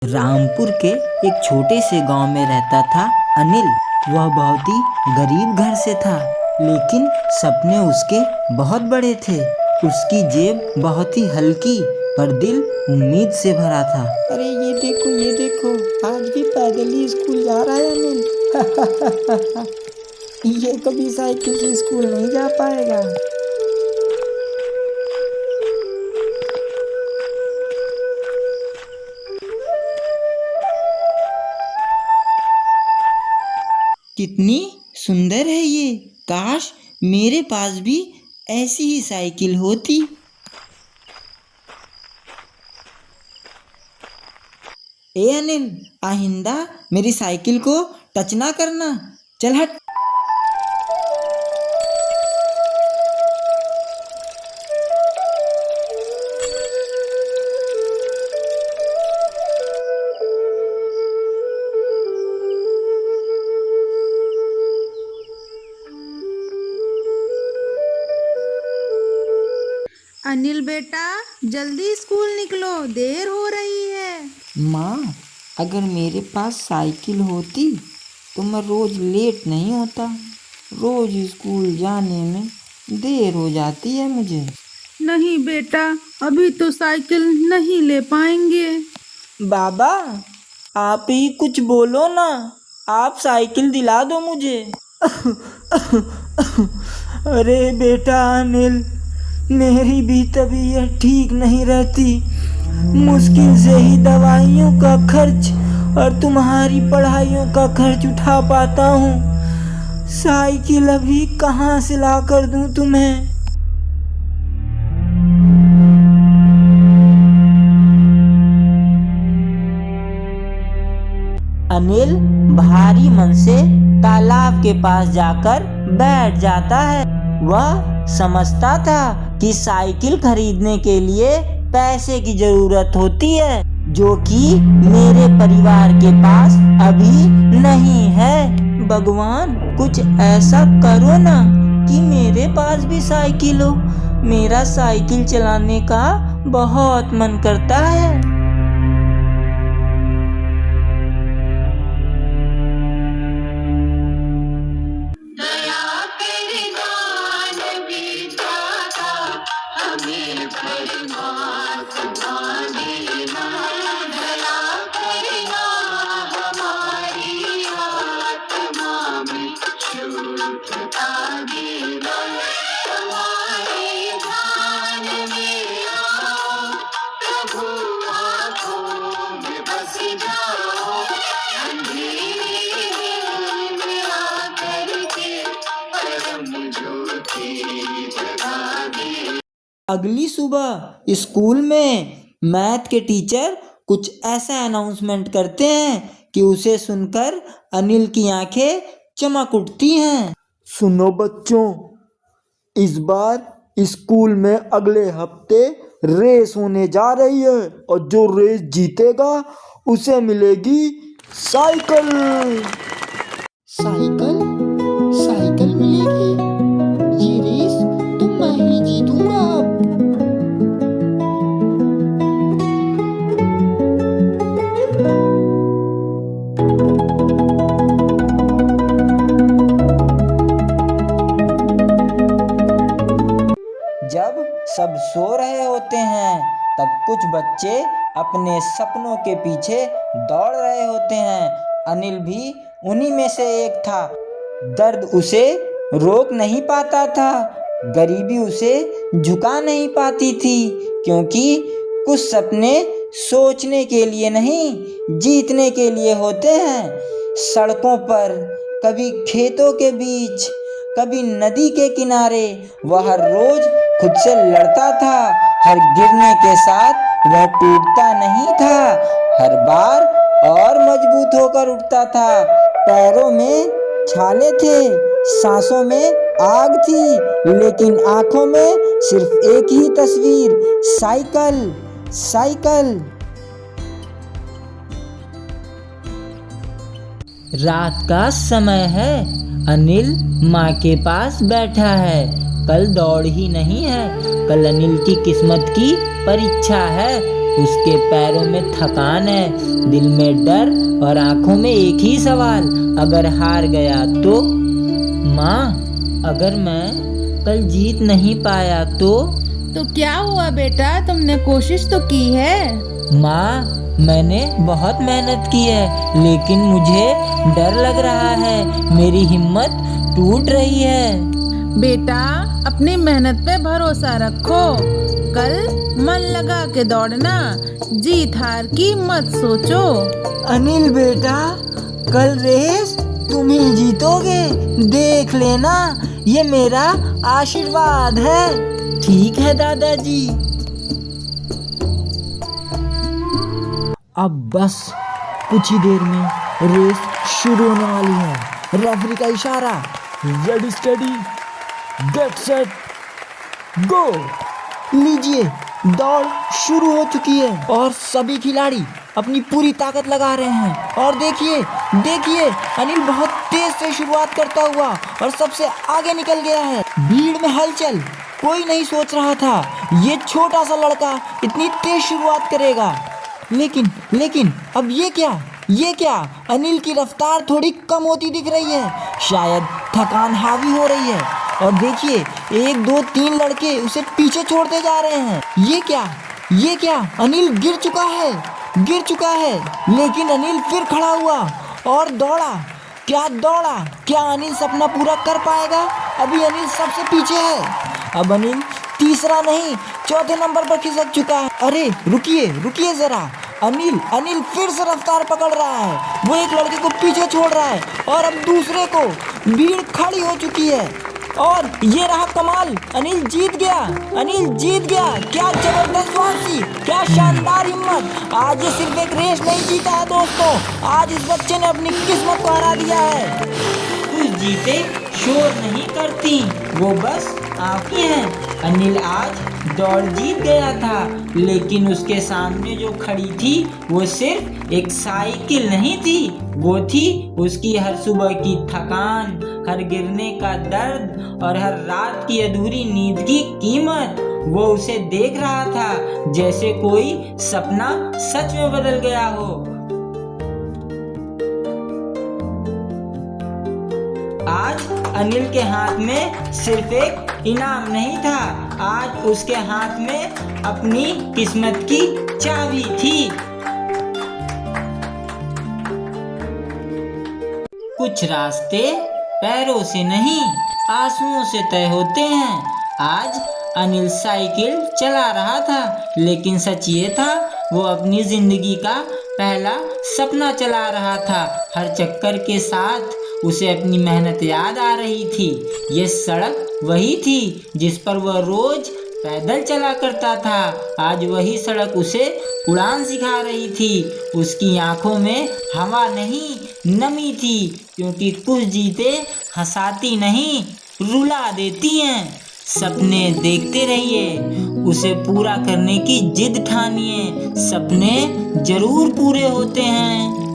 रामपुर के एक छोटे से गांव में रहता था अनिल। वह बहुत ही गरीब घर से था, लेकिन सपने उसके बहुत बड़े थे। उसकी जेब बहुत ही हल्की पर दिल उम्मीद से भरा था। अरे ये देखो, आज भी पैदल ही स्कूल जा रहा है अनिल। ये कभी साइकिल से स्कूल नहीं जा पाएगा। कितनी सुंदर है ये। काश मेरे पास भी ऐसी ही साइकिल होती। ए अनिल, आइंदा मेरी साइकिल को टच ना करना। चल हट। अनिल बेटा, जल्दी स्कूल निकलो, देर हो रही है। माँ, अगर मेरे पास साइकिल होती तो मैं रोज लेट नहीं होता। रोज स्कूल जाने में देर हो जाती है मुझे। नहीं बेटा, अभी तो साइकिल नहीं ले पाएंगे। बाबा, आप ही कुछ बोलो ना, आप साइकिल दिला दो मुझे। अरे बेटा अनिल, मेरी भी तबीयत ठीक नहीं रहती। मुश्किल से ही दवाइयों का खर्च और तुम्हारी पढ़ाइयों का खर्च उठा पाता हूँ। साइकिल अभी कहाँ से ला कर दूँ तुम्हें? अनिल भारी मन से तालाब के पास जाकर बैठ जाता है। वह समझता था कि साइकिल खरीदने के लिए पैसे की जरूरत होती है, जो कि मेरे परिवार के पास अभी नहीं है। भगवान, कुछ ऐसा करो ना कि मेरे पास भी साइकिल हो। मेरा साइकिल चलाने का बहुत मन करता है। अगली सुबह स्कूल में मैथ के टीचर कुछ ऐसा अनाउंसमेंट करते हैं कि उसे सुनकर अनिल की आंखें चमक उठती हैं। सुनो बच्चों, इस बार स्कूल में अगले हफ्ते रेस होने जा रही है और जो रेस जीतेगा उसे मिलेगी साइकिल। साइकिल? साइकिल मिलेगी? ये रेस तो मैं ही जीतूंगा अब। जब सब सो रहे होते हैं, तब कुछ बच्चे अपने सपनों के पीछे दौड़ रहे होते हैं। अनिल भी उन्हीं में से एक था। दर्द उसे रोक नहीं पाता था, गरीबी उसे झुका नहीं पाती थी, क्योंकि कुछ सपने सोचने के लिए नहीं, जीतने के लिए होते हैं। सड़कों पर, कभी खेतों के बीच, कभी नदी के किनारे, वह हर रोज खुद से लड़ता था। हर गिरने के साथ वह टूटता नहीं था, हर बार और मजबूत होकर उठता था। पैरों में छाले थे, सांसों में आग थी, लेकिन आंखों में सिर्फ एक ही तस्वीर, साइकिल, साइकिल। रात का समय है। अनिल माँ के पास बैठा है। कल दौड़ ही नहीं है, कल अनिल की किस्मत की परीक्षा है। उसके पैरों में थकान है, दिल में डर और आंखों में एक ही सवाल, अगर हार गया तो? माँ, अगर मैं कल जीत नहीं पाया तो? तो क्या हुआ बेटा, तुमने कोशिश तो की है। माँ, मैंने बहुत मेहनत की है, लेकिन मुझे डर लग रहा है, मेरी हिम्मत टूट रही है। बेटा, अपनी मेहनत पे भरोसा रखो, कल मन लगा के दौड़ना, जीत हार की मत सोचो। अनिल बेटा, कल रेस तुम ही जीतोगे, देख लेना, ये मेरा आशीर्वाद है। ठीक है दादाजी। अब बस कुछ ही देर में रेस शुरू होने वाली है। रेफरी का इशारा, ready steady get set go. लीजिए, दौड़ शुरू हो चुकी है और सभी खिलाड़ी अपनी पूरी ताकत लगा रहे हैं। और देखिए देखिए, अनिल बहुत तेज से शुरुआत करता हुआ और सबसे आगे निकल गया है। भीड़ में हलचल, कोई नहीं सोच रहा था ये छोटा सा लड़का इतनी तेज शुरुआत करेगा। लेकिन अब ये क्या? अनिल की रफ्तार थोड़ी कम होती दिख रही है, शायद थकान हावी हो रही है। और देखिए, 1 2 3 लड़के उसे पीछे छोड़ते जा रहे हैं। ये क्या? अनिल गिर चुका है। लेकिन अनिल फिर खड़ा हुआ और दौड़ा। क्या अनिल सपना पूरा कर पाएगा? अभी अनिल सबसे पीछे है। अब अनिल तीसरा नहीं, चौथे नंबर पर खिसक चुका है। अरे रुकिए जरा। अनिल फिर से रफ्तार पकड़ रहा है। वो एक लड़के को पीछे छोड़ रहा है और अब दूसरे को। भीड़ खड़ी हो चुकी है और ये रहा कमाल, अनिल जीत गया। क्या जबरदस्त वापसी, क्या शानदार हिम्मत। आज ये सिर्फ एक रेस नहीं जीता है दोस्तों, आज इस बच्चे ने अपनी किस्मत को हरा दिया है। कुछ जीते शोर नहीं करती, वो बस आंखें हैं। अनिल आज दौड़ जीत गया था, लेकिन उसके सामने जो खड़ी थी वो सिर्फ एक साइकिल नहीं थी, वो थी उसकी हर सुबह की थकान, हर गिरने का दर्द और हर रात की अधूरी नींद की कीमत। वो उसे देख रहा था जैसे कोई सपना सच में बदल गया हो। आज अनिल के हाथ में सिर्फ एक इनाम नहीं था, आज उसके हाथ में अपनी किस्मत की चाबी थी। कुछ रास्ते पैरों से नहीं, आंसुओं से तय होते हैं। आज अनिल साइकिल चला रहा था, लेकिन सच ये था वो अपनी जिंदगी का पहला सपना चला रहा था। हर चक्कर के साथ उसे अपनी मेहनत याद आ रही थी। ये सड़क वही थी जिस पर वह रोज पैदल चला करता था, आज वही सड़क उसे उड़ान सिखा रही थी। उसकी आंखों में हवा नहीं, नमी थी, क्योंकि कुछ जीते हंसाती नहीं, रुला देती हैं। सपने देखते रहिए, उसे पूरा करने की जिद ठानिए, सपने जरूर पूरे होते हैं।